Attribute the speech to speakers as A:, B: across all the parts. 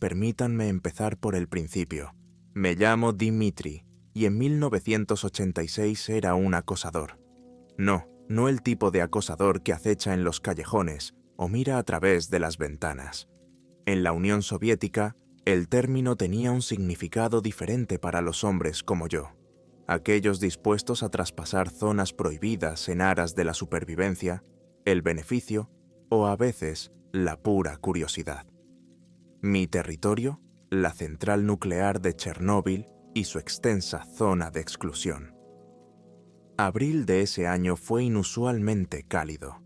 A: permítanme empezar por el principio. Me llamo Dimitri y en 1986 era un acosador. No el tipo de acosador que acecha en los callejones o mira a través de las ventanas. En la Unión Soviética, el término tenía un significado diferente para los hombres como yo, aquellos dispuestos a traspasar zonas prohibidas en aras de la supervivencia, el beneficio o a veces la pura curiosidad. Mi territorio, la central nuclear de Chernóbil y su extensa zona de exclusión. Abril de ese año fue inusualmente cálido.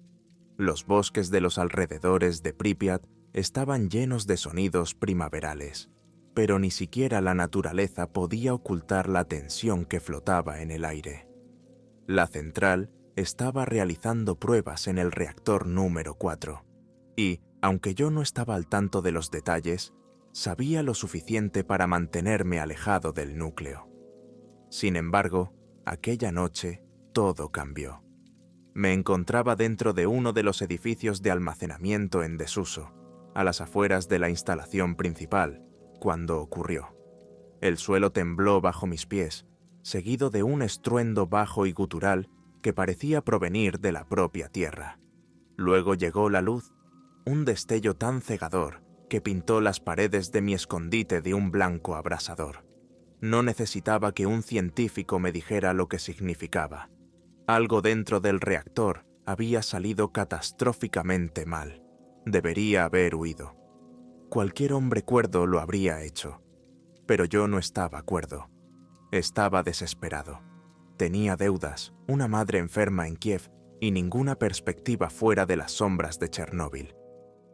A: Los bosques de los alrededores de Pripyat estaban llenos de sonidos primaverales, pero ni siquiera la naturaleza podía ocultar la tensión que flotaba en el aire. La central estaba realizando pruebas en el reactor número 4, y, aunque yo no estaba al tanto de los detalles, sabía lo suficiente para mantenerme alejado del núcleo. Sin embargo, aquella noche todo cambió. Me encontraba dentro de uno de los edificios de almacenamiento en desuso, a las afueras de la instalación principal, cuando ocurrió. El suelo tembló bajo mis pies, seguido de un estruendo bajo y gutural que parecía provenir de la propia tierra. Luego llegó la luz, un destello tan cegador que pintó las paredes de mi escondite de un blanco abrasador. No necesitaba que un científico me dijera lo que significaba. Algo dentro del reactor había salido catastróficamente mal. Debería haber huido. Cualquier hombre cuerdo lo habría hecho. Pero yo no estaba cuerdo. Estaba desesperado. Tenía deudas, una madre enferma en Kiev y ninguna perspectiva fuera de las sombras de Chernóbil.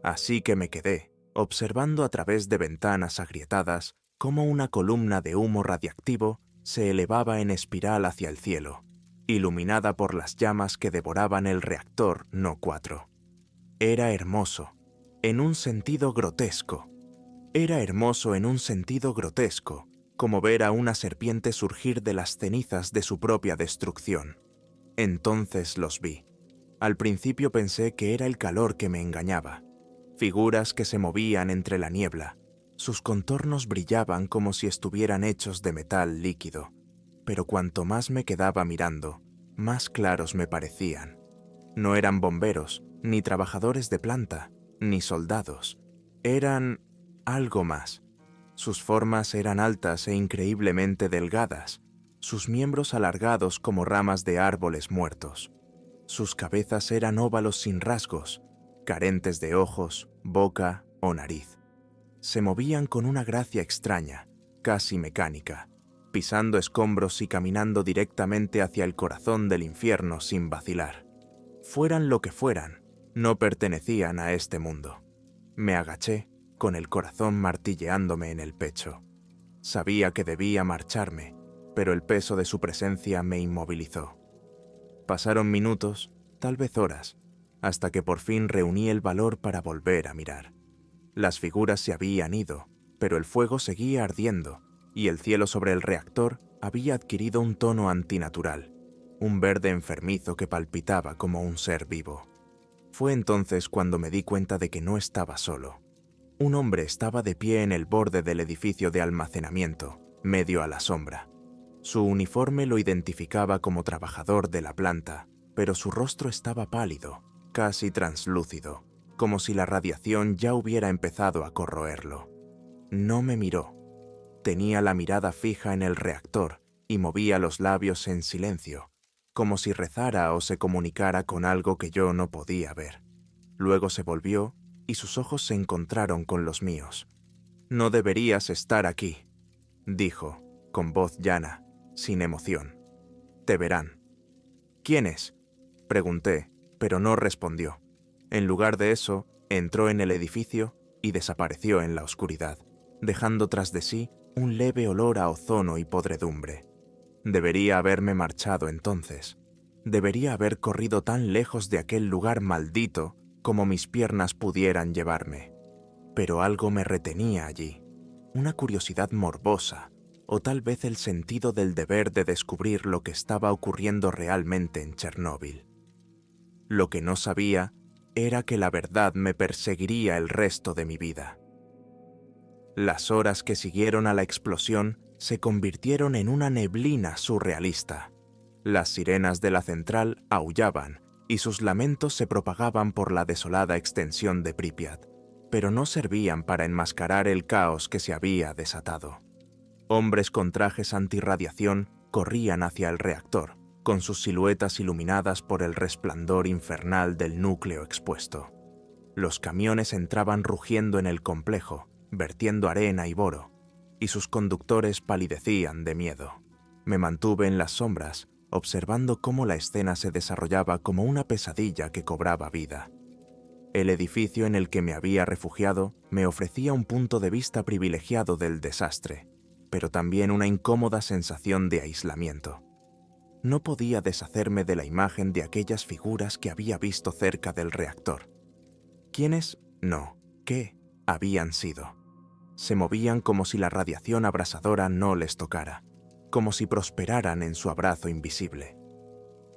A: Así que me quedé, observando a través de ventanas agrietadas cómo una columna de humo radiactivo se elevaba en espiral hacia el cielo, iluminada por las llamas que devoraban el reactor No. 4. Era hermoso, en un sentido grotesco. Era hermoso en un sentido grotesco, como ver a una serpiente surgir de las cenizas de su propia destrucción. Entonces los vi. Al principio pensé que era el calor que me engañaba. Figuras que se movían entre la niebla. Sus contornos brillaban como si estuvieran hechos de metal líquido. Pero cuanto más me quedaba mirando, más claros me parecían. No eran bomberos, ni trabajadores de planta, ni soldados. Eran algo más. Sus formas eran altas e increíblemente delgadas, sus miembros alargados como ramas de árboles muertos. Sus cabezas eran óvalos sin rasgos, carentes de ojos, boca o nariz. Se movían con una gracia extraña, casi mecánica, pisando escombros y caminando directamente hacia el corazón del infierno sin vacilar. Fueran lo que fueran, no pertenecían a este mundo. Me agaché, con el corazón martilleándome en el pecho. Sabía que debía marcharme, pero el peso de su presencia me inmovilizó. Pasaron minutos, tal vez horas, hasta que por fin reuní el valor para volver a mirar. Las figuras se habían ido, pero el fuego seguía ardiendo, y el cielo sobre el reactor había adquirido un tono antinatural, un verde enfermizo que palpitaba como un ser vivo. Fue entonces cuando me di cuenta de que no estaba solo. Un hombre estaba de pie en el borde del edificio de almacenamiento, medio a la sombra. Su uniforme lo identificaba como trabajador de la planta, pero su rostro estaba pálido, casi translúcido, como si la radiación ya hubiera empezado a corroerlo. No me miró. Tenía la mirada fija en el reactor y movía los labios en silencio, como si rezara o se comunicara con algo que yo no podía ver. Luego se volvió y sus ojos se encontraron con los míos. «No deberías estar aquí», dijo, con voz llana, sin emoción. «Te verán». «¿Quién es?», pregunté, pero no respondió. En lugar de eso, entró en el edificio y desapareció en la oscuridad, dejando tras de sí un leve olor a ozono y podredumbre. Debería haberme marchado entonces. Debería haber corrido tan lejos de aquel lugar maldito como mis piernas pudieran llevarme. Pero algo me retenía allí, una curiosidad morbosa, o tal vez el sentido del deber de descubrir lo que estaba ocurriendo realmente en Chernóbil. Lo que no sabía era que la verdad me perseguiría el resto de mi vida. Las horas que siguieron a la explosión se convirtieron en una neblina surrealista. Las sirenas de la central aullaban y sus lamentos se propagaban por la desolada extensión de Pripyat, pero no servían para enmascarar el caos que se había desatado. Hombres con trajes antirradiación corrían hacia el reactor, con sus siluetas iluminadas por el resplandor infernal del núcleo expuesto. Los camiones entraban rugiendo en el complejo, vertiendo arena y boro, y sus conductores palidecían de miedo. Me mantuve en las sombras, observando cómo la escena se desarrollaba como una pesadilla que cobraba vida. El edificio en el que me había refugiado me ofrecía un punto de vista privilegiado del desastre, pero también una incómoda sensación de aislamiento. No podía deshacerme de la imagen de aquellas figuras que había visto cerca del reactor. ¿Quiénes? No. ¿Qué habían sido? Se movían como si la radiación abrasadora no les tocara, como si prosperaran en su abrazo invisible.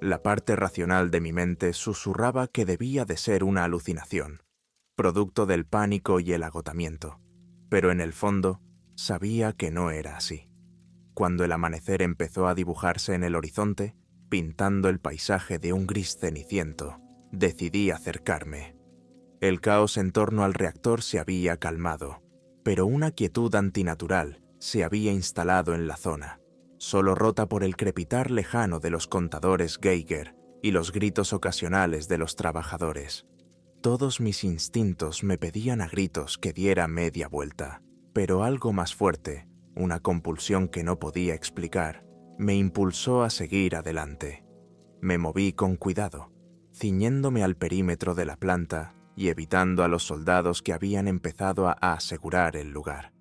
A: La parte racional de mi mente susurraba que debía de ser una alucinación, producto del pánico y el agotamiento, pero en el fondo sabía que no era así. Cuando el amanecer empezó a dibujarse en el horizonte, pintando el paisaje de un gris ceniciento, decidí acercarme. El caos en torno al reactor se había calmado, pero una quietud antinatural se había instalado en la zona, solo rota por el crepitar lejano de los contadores Geiger y los gritos ocasionales de los trabajadores. Todos mis instintos me pedían a gritos que diera media vuelta, pero algo más fuerte, una compulsión que no podía explicar, me impulsó a seguir adelante. Me moví con cuidado, ciñéndome al perímetro de la planta y evitando a los soldados que habían empezado a asegurar el lugar.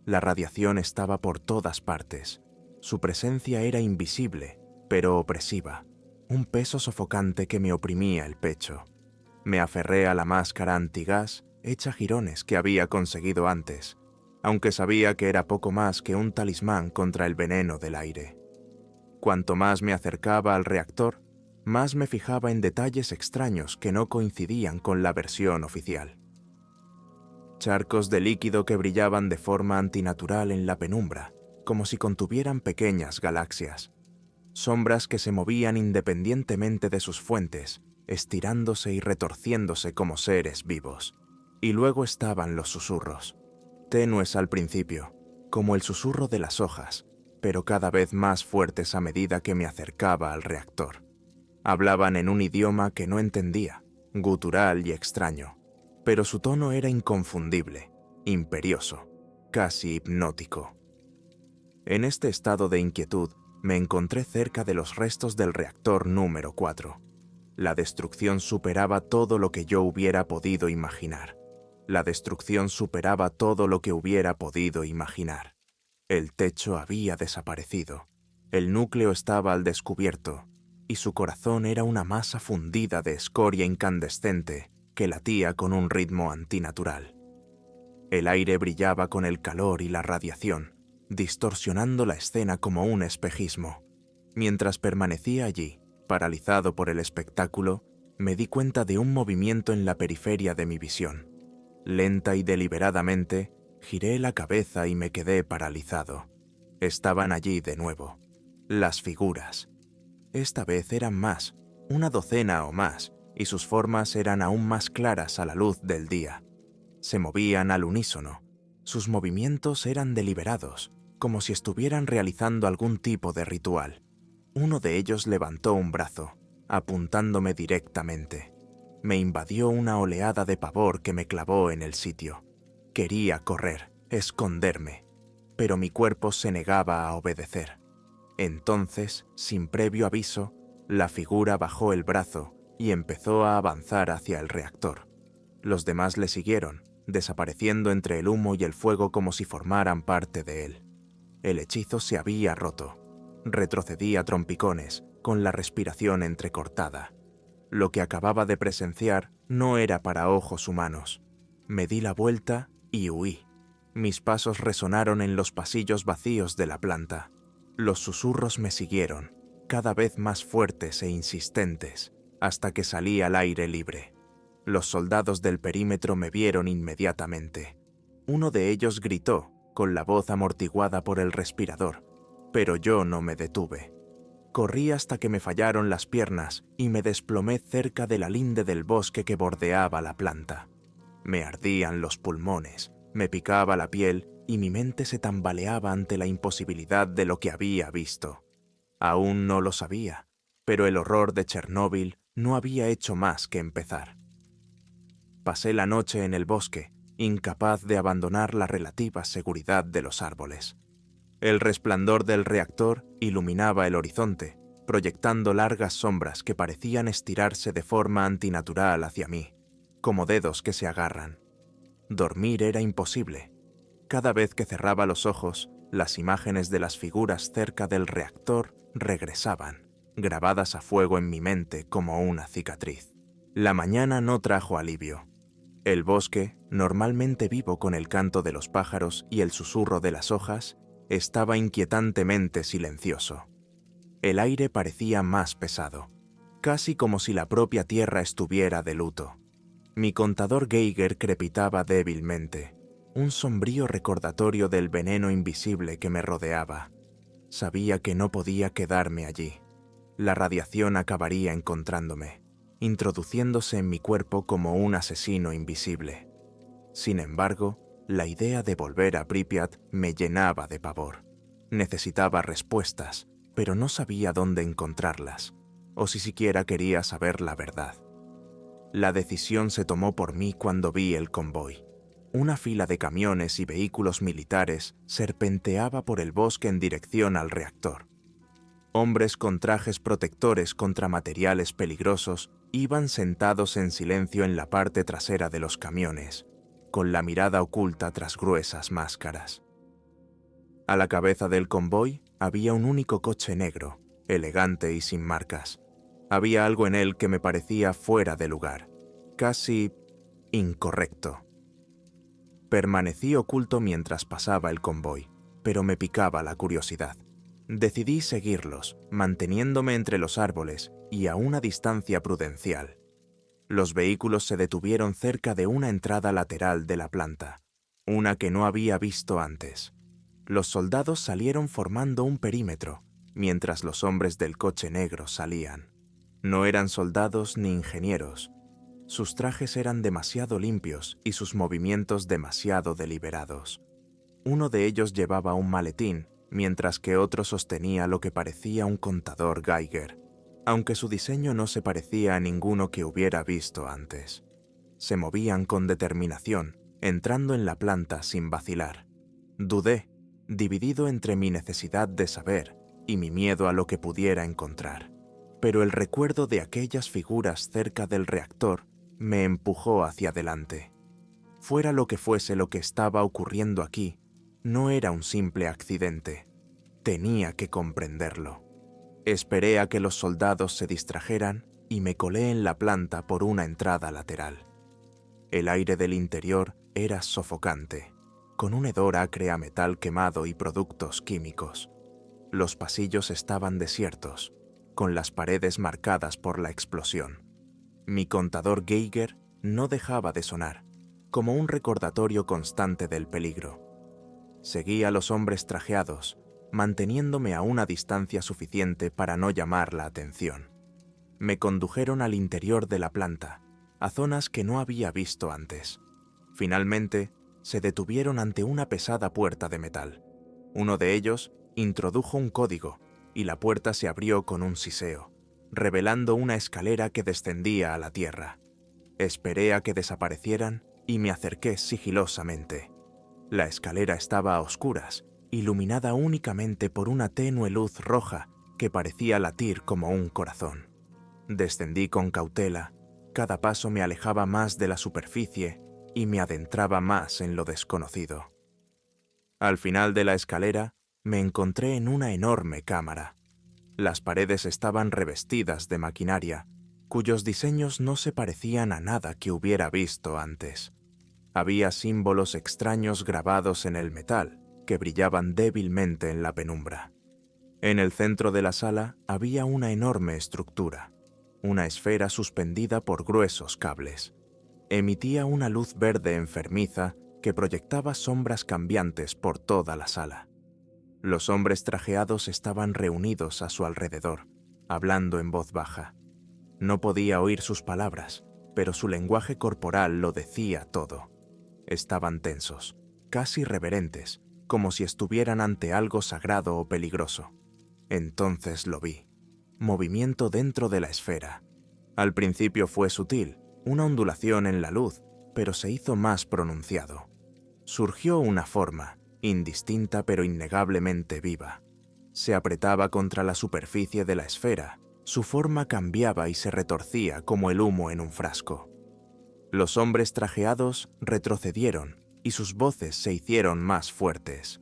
A: La radiación estaba por todas partes. Su presencia era invisible, pero opresiva, un peso sofocante que me oprimía el pecho. Me aferré a la máscara antigás hecha jirones que había conseguido antes, aunque sabía que era poco más que un talismán contra el veneno del aire. Cuanto más me acercaba al reactor, más me fijaba en detalles extraños que no coincidían con la versión oficial. Charcos de líquido que brillaban de forma antinatural en la penumbra, como si contuvieran pequeñas galaxias. Sombras que se movían independientemente de sus fuentes, estirándose y retorciéndose como seres vivos. Y luego estaban los susurros, tenues al principio, como el susurro de las hojas, pero cada vez más fuertes a medida que me acercaba al reactor. Hablaban en un idioma que no entendía, gutural y extraño, pero su tono era inconfundible, imperioso, casi hipnótico. En este estado de inquietud, me encontré cerca de los restos del reactor número 4. La destrucción superaba todo lo que yo hubiera podido imaginar. La destrucción superaba todo lo que hubiera podido imaginar. El techo había desaparecido. El núcleo estaba al descubierto, y su corazón era una masa fundida de escoria incandescente que latía con un ritmo antinatural. El aire brillaba con el calor y la radiación, distorsionando la escena como un espejismo. Mientras permanecía allí, paralizado por el espectáculo, me di cuenta de un movimiento en la periferia de mi visión. Lenta y deliberadamente, giré la cabeza y me quedé paralizado. Estaban allí de nuevo. Las figuras. Esta vez eran más, una docena o más, y sus formas eran aún más claras a la luz del día. Se movían al unísono. Sus movimientos eran deliberados, como si estuvieran realizando algún tipo de ritual. Uno de ellos levantó un brazo, apuntándome directamente. Me invadió una oleada de pavor que me clavó en el sitio. Quería correr, esconderme, pero mi cuerpo se negaba a obedecer. Entonces, sin previo aviso, la figura bajó el brazo y empezó a avanzar hacia el reactor. Los demás le siguieron, desapareciendo entre el humo y el fuego como si formaran parte de él. El hechizo se había roto. Retrocedí a trompicones, con la respiración entrecortada. Lo que acababa de presenciar no era para ojos humanos. Me di la vuelta y huí. Mis pasos resonaron en los pasillos vacíos de la planta. Los susurros me siguieron, cada vez más fuertes e insistentes, hasta que salí al aire libre. Los soldados del perímetro me vieron inmediatamente. Uno de ellos gritó, con la voz amortiguada por el respirador, pero yo no me detuve. Corrí hasta que me fallaron las piernas y me desplomé cerca de la linde del bosque que bordeaba la planta. Me ardían los pulmones, me picaba la piel y mi mente se tambaleaba ante la imposibilidad de lo que había visto. Aún no lo sabía, pero el horror de Chernóbil no había hecho más que empezar. Pasé la noche en el bosque, incapaz de abandonar la relativa seguridad de los árboles. El resplandor del reactor iluminaba el horizonte, proyectando largas sombras que parecían estirarse de forma antinatural hacia mí, como dedos que se agarran. Dormir era imposible. Cada vez que cerraba los ojos, las imágenes de las figuras cerca del reactor regresaban, grabadas a fuego en mi mente como una cicatriz. La mañana no trajo alivio. El bosque, normalmente vivo con el canto de los pájaros y el susurro de las hojas, estaba inquietantemente silencioso. El aire parecía más pesado, casi como si la propia tierra estuviera de luto. Mi contador Geiger crepitaba débilmente, un sombrío recordatorio del veneno invisible que me rodeaba. Sabía que no podía quedarme allí. La radiación acabaría encontrándome, introduciéndose en mi cuerpo como un asesino invisible. Sin embargo, la idea de volver a Pripyat me llenaba de pavor. Necesitaba respuestas, pero no sabía dónde encontrarlas, o si siquiera quería saber la verdad. La decisión se tomó por mí cuando vi el convoy. Una fila de camiones y vehículos militares serpenteaba por el bosque en dirección al reactor. Hombres con trajes protectores contra materiales peligrosos iban sentados en silencio en la parte trasera de los camiones, con la mirada oculta tras gruesas máscaras. A la cabeza del convoy había un único coche negro, elegante y sin marcas. Había algo en él que me parecía fuera de lugar, casi incorrecto. Permanecí oculto mientras pasaba el convoy, pero me picaba la curiosidad. Decidí seguirlos, manteniéndome entre los árboles y a una distancia prudencial. Los vehículos se detuvieron cerca de una entrada lateral de la planta, una que no había visto antes. Los soldados salieron formando un perímetro, mientras los hombres del coche negro salían. No eran soldados ni ingenieros. Sus trajes eran demasiado limpios y sus movimientos demasiado deliberados. Uno de ellos llevaba un maletín, mientras que otro sostenía lo que parecía un contador Geiger, aunque su diseño no se parecía a ninguno que hubiera visto antes. Se movían con determinación, entrando en la planta sin vacilar. Dudé, dividido entre mi necesidad de saber y mi miedo a lo que pudiera encontrar. Pero el recuerdo de aquellas figuras cerca del reactor me empujó hacia adelante. Fuera lo que fuese lo que estaba ocurriendo aquí, no era un simple accidente. Tenía que comprenderlo. Esperé a que los soldados se distrajeran y me colé en la planta por una entrada lateral. El aire del interior era sofocante, con un hedor acre a metal quemado y productos químicos. Los pasillos estaban desiertos, con las paredes marcadas por la explosión. Mi contador Geiger no dejaba de sonar, como un recordatorio constante del peligro. Seguí a los hombres trajeados, manteniéndome a una distancia suficiente para no llamar la atención. Me condujeron al interior de la planta, a zonas que no había visto antes. Finalmente, se detuvieron ante una pesada puerta de metal. Uno de ellos introdujo un código y la puerta se abrió con un siseo, revelando una escalera que descendía a la tierra. Esperé a que desaparecieran y me acerqué sigilosamente. La escalera estaba a oscuras, iluminada únicamente por una tenue luz roja que parecía latir como un corazón. Descendí con cautela, cada paso me alejaba más de la superficie y me adentraba más en lo desconocido. Al final de la escalera, me encontré en una enorme cámara. Las paredes estaban revestidas de maquinaria, cuyos diseños no se parecían a nada que hubiera visto antes. Había símbolos extraños grabados en el metal, que brillaban débilmente en la penumbra. En el centro de la sala había una enorme estructura, una esfera suspendida por gruesos cables. Emitía una luz verde enfermiza que proyectaba sombras cambiantes por toda la sala. Los hombres trajeados estaban reunidos a su alrededor, hablando en voz baja. No podía oír sus palabras, pero su lenguaje corporal lo decía todo. Estaban tensos, casi reverentes, como si estuvieran ante algo sagrado o peligroso. Entonces lo vi. Movimiento dentro de la esfera. Al principio fue sutil, una ondulación en la luz, pero se hizo más pronunciado. Surgió una forma, indistinta pero innegablemente viva. Se apretaba contra la superficie de la esfera, su forma cambiaba y se retorcía como el humo en un frasco. Los hombres trajeados retrocedieron y sus voces se hicieron más fuertes.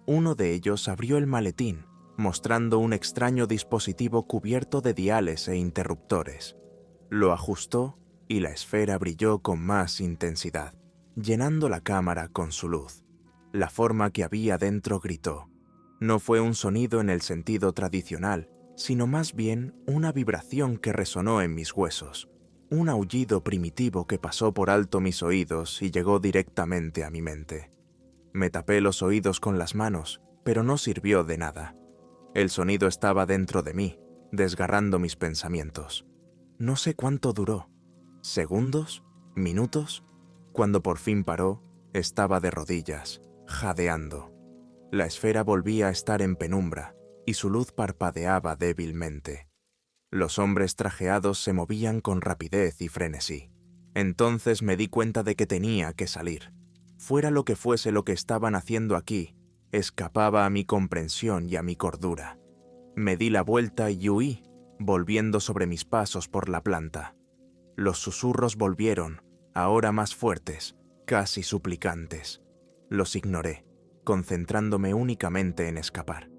A: Uno de ellos abrió el maletín, mostrando un extraño dispositivo cubierto de diales e interruptores. Lo ajustó y la esfera brilló con más intensidad, llenando la cámara con su luz. La forma que había dentro gritó. No fue un sonido en el sentido tradicional, sino más bien una vibración que resonó en mis huesos, un aullido primitivo que pasó por alto mis oídos y llegó directamente a mi mente. Me tapé los oídos con las manos, pero no sirvió de nada. El sonido estaba dentro de mí, desgarrando mis pensamientos. No sé cuánto duró. ¿Segundos? ¿Minutos? Cuando por fin paró, estaba de rodillas, jadeando. La esfera volvía a estar en penumbra, y su luz parpadeaba débilmente. Los hombres trajeados se movían con rapidez y frenesí. Entonces me di cuenta de que tenía que salir. Fuera lo que fuese lo que estaban haciendo aquí, escapaba a mi comprensión y a mi cordura. Me di la vuelta y huí, volviendo sobre mis pasos por la planta. Los susurros volvieron, ahora más fuertes, casi suplicantes. Los ignoré, concentrándome únicamente en escapar.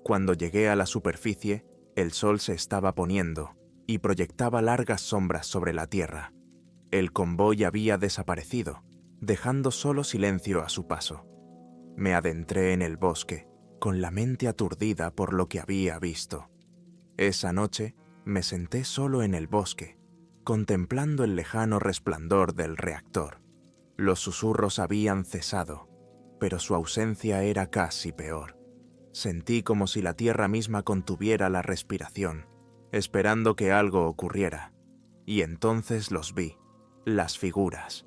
A: Cuando llegué a la superficie, el sol se estaba poniendo y proyectaba largas sombras sobre la tierra. El convoy había desaparecido, dejando solo silencio a su paso. Me adentré en el bosque, con la mente aturdida por lo que había visto. Esa noche me senté solo en el bosque, contemplando el lejano resplandor del reactor. Los susurros habían cesado, pero su ausencia era casi peor. Sentí como si la tierra misma contuviera la respiración, esperando que algo ocurriera. Y entonces los vi, las figuras.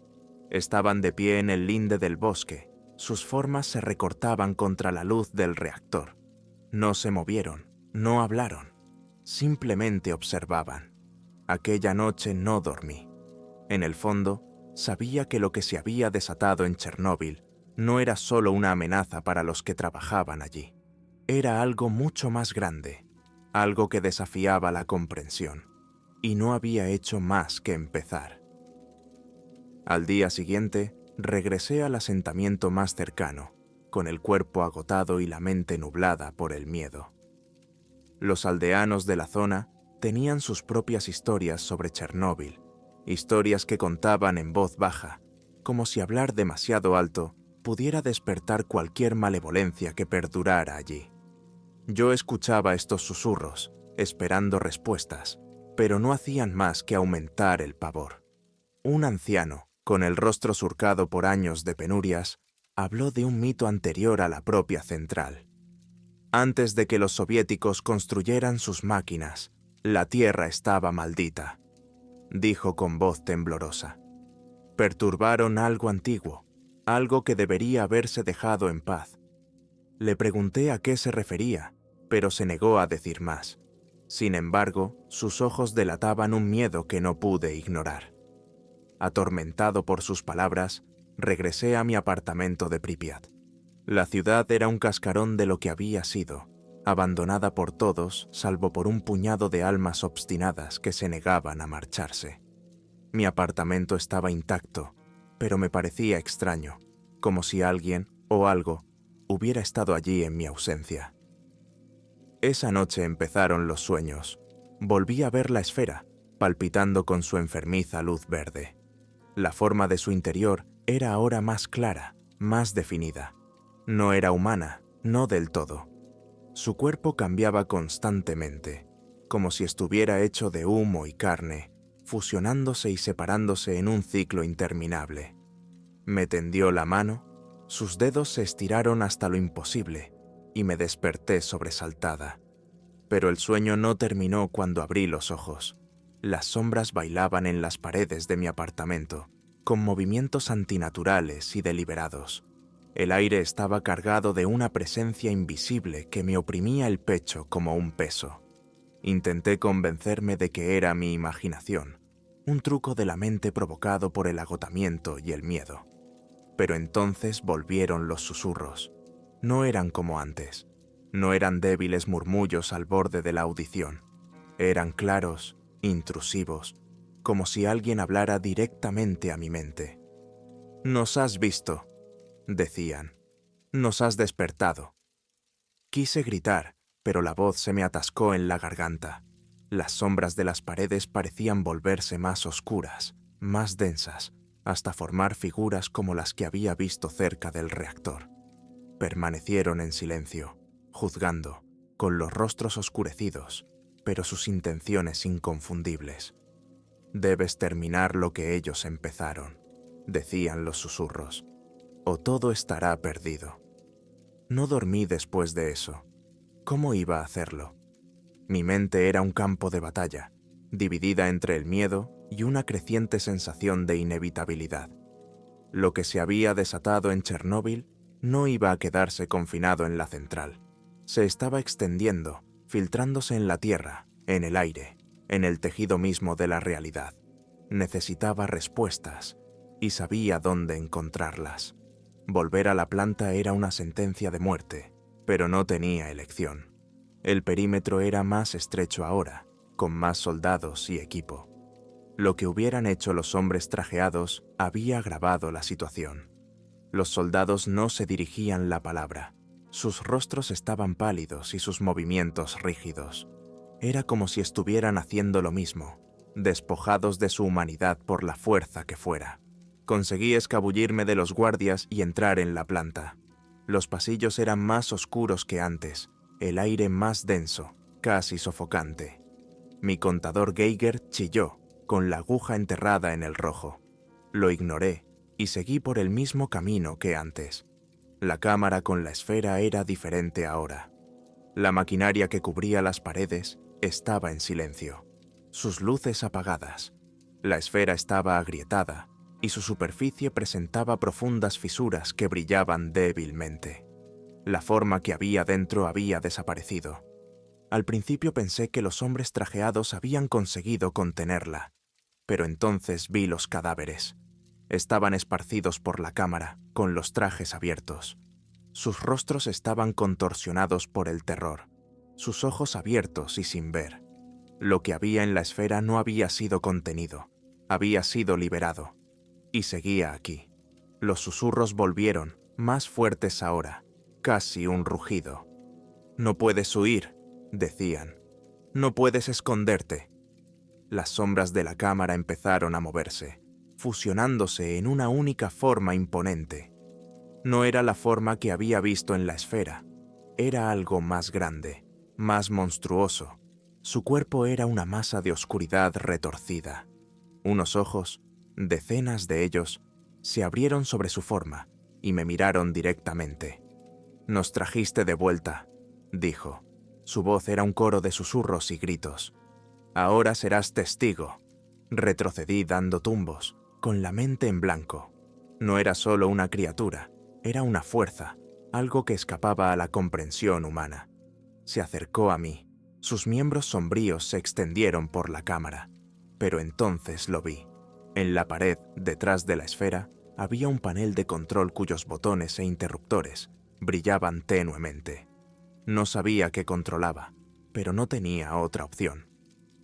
A: Estaban de pie en el linde del bosque, sus formas se recortaban contra la luz del reactor. No se movieron, no hablaron, simplemente observaban. Aquella noche no dormí. En el fondo, sabía que lo que se había desatado en Chernóbil no era solo una amenaza para los que trabajaban allí. Era algo mucho más grande, algo que desafiaba la comprensión, y no había hecho más que empezar. Al día siguiente, regresé al asentamiento más cercano, con el cuerpo agotado y la mente nublada por el miedo. Los aldeanos de la zona tenían sus propias historias sobre Chernóbil, historias que contaban en voz baja, como si hablar demasiado alto pudiera despertar cualquier malevolencia que perdurara allí. Yo escuchaba estos susurros, esperando respuestas, pero no hacían más que aumentar el pavor. Un anciano, con el rostro surcado por años de penurias, habló de un mito anterior a la propia central. Antes de que los soviéticos construyeran sus máquinas, la tierra estaba maldita, dijo con voz temblorosa. Perturbaron algo antiguo, algo que debería haberse dejado en paz. Le pregunté a qué se refería, pero se negó a decir más. Sin embargo, sus ojos delataban un miedo que no pude ignorar. Atormentado por sus palabras, regresé a mi apartamento de Pripyat. La ciudad era un cascarón de lo que había sido, abandonada por todos salvo por un puñado de almas obstinadas que se negaban a marcharse. Mi apartamento estaba intacto, pero me parecía extraño, como si alguien o algo hubiera estado allí en mi ausencia. Esa noche empezaron los sueños. Volví a ver la esfera, palpitando con su enfermiza luz verde. La forma de su interior era ahora más clara, más definida. No era humana, no del todo. Su cuerpo cambiaba constantemente, como si estuviera hecho de humo y carne, fusionándose y separándose en un ciclo interminable. Me tendió la mano, sus dedos se estiraron hasta lo imposible y me desperté sobresaltada. Pero el sueño no terminó cuando abrí los ojos. Las sombras bailaban en las paredes de mi apartamento, con movimientos antinaturales y deliberados. El aire estaba cargado de una presencia invisible que me oprimía el pecho como un peso. Intenté convencerme de que era mi imaginación, un truco de la mente provocado por el agotamiento y el miedo. Pero entonces volvieron los susurros. No eran como antes. No eran débiles murmullos al borde de la audición. Eran claros, intrusivos, como si alguien hablara directamente a mi mente. «Nos has visto», decían. «Nos has despertado». Quise gritar, pero la voz se me atascó en la garganta. Las sombras de las paredes parecían volverse más oscuras, más densas, hasta formar figuras como las que había visto cerca del reactor. Permanecieron en silencio, juzgando, con los rostros oscurecidos, pero sus intenciones inconfundibles. «Debes terminar lo que ellos empezaron», decían los susurros, «o todo estará perdido». No dormí después de eso. ¿Cómo iba a hacerlo? Mi mente era un campo de batalla, dividida entre el miedo y una creciente sensación de inevitabilidad. Lo que se había desatado en Chernóbil no iba a quedarse confinado en la central. Se estaba extendiendo, filtrándose en la tierra, en el aire, en el tejido mismo de la realidad. Necesitaba respuestas y sabía dónde encontrarlas. Volver a la planta era una sentencia de muerte, pero no tenía elección. El perímetro era más estrecho ahora, con más soldados y equipo. Lo que hubieran hecho los hombres trajeados había agravado la situación. Los soldados no se dirigían la palabra. Sus rostros estaban pálidos y sus movimientos rígidos. Era como si estuvieran haciendo lo mismo, despojados de su humanidad por la fuerza que fuera. Conseguí escabullirme de los guardias y entrar en la planta. Los pasillos eran más oscuros que antes, el aire más denso, casi sofocante. Mi contador Geiger chilló, con la aguja enterrada en el rojo. Lo ignoré y seguí por el mismo camino que antes. La cámara con la esfera era diferente ahora. La maquinaria que cubría las paredes estaba en silencio, sus luces apagadas. La esfera estaba agrietada y su superficie presentaba profundas fisuras que brillaban débilmente. La forma que había dentro había desaparecido. Al principio pensé que los hombres trajeados habían conseguido contenerla, pero entonces vi los cadáveres. Estaban esparcidos por la cámara, con los trajes abiertos. Sus rostros estaban contorsionados por el terror, sus ojos abiertos y sin ver. Lo que había en la esfera no había sido contenido, había sido liberado. Y seguía aquí. Los susurros volvieron, más fuertes ahora, casi un rugido. «No puedes huir», decían. «No puedes esconderte». Las sombras de la cámara empezaron a moverse, fusionándose en una única forma imponente. No era la forma que había visto en la esfera, era algo más grande, más monstruoso. Su cuerpo era una masa de oscuridad retorcida. Unos ojos, decenas de ellos, se abrieron sobre su forma y me miraron directamente. «Nos trajiste de vuelta», dijo. Su voz era un coro de susurros y gritos. «Ahora serás testigo». Retrocedí dando tumbos, con la mente en blanco. No era solo una criatura, era una fuerza, algo que escapaba a la comprensión humana. Se acercó a mí. Sus miembros sombríos se extendieron por la cámara. Pero entonces lo vi. En la pared, detrás de la esfera, había un panel de control cuyos botones e interruptores brillaban tenuemente. No sabía qué controlaba, pero no tenía otra opción.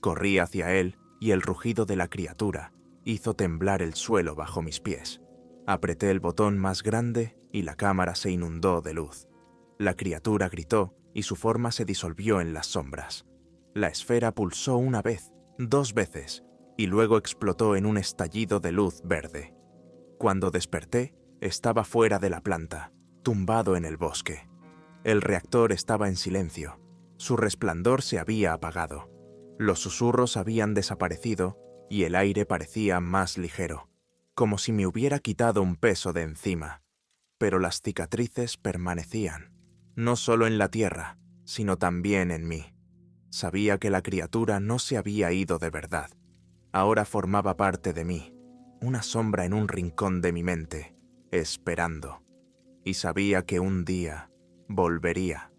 A: Corrí hacia él y el rugido de la criatura hizo temblar el suelo bajo mis pies. Apreté el botón más grande y la cámara se inundó de luz. La criatura gritó y su forma se disolvió en las sombras. La esfera pulsó una vez, 2 veces, y luego explotó en un estallido de luz verde. Cuando desperté, estaba fuera de la planta, tumbado en el bosque. El reactor estaba en silencio. Su resplandor se había apagado. Los susurros habían desaparecido y el aire parecía más ligero. como si me hubiera quitado un peso de encima, pero las cicatrices permanecían, no solo en la tierra, sino también en mí. Sabía que la criatura no se había ido de verdad. Ahora formaba parte de mí, una sombra en un rincón de mi mente, esperando. Y sabía que un día volvería.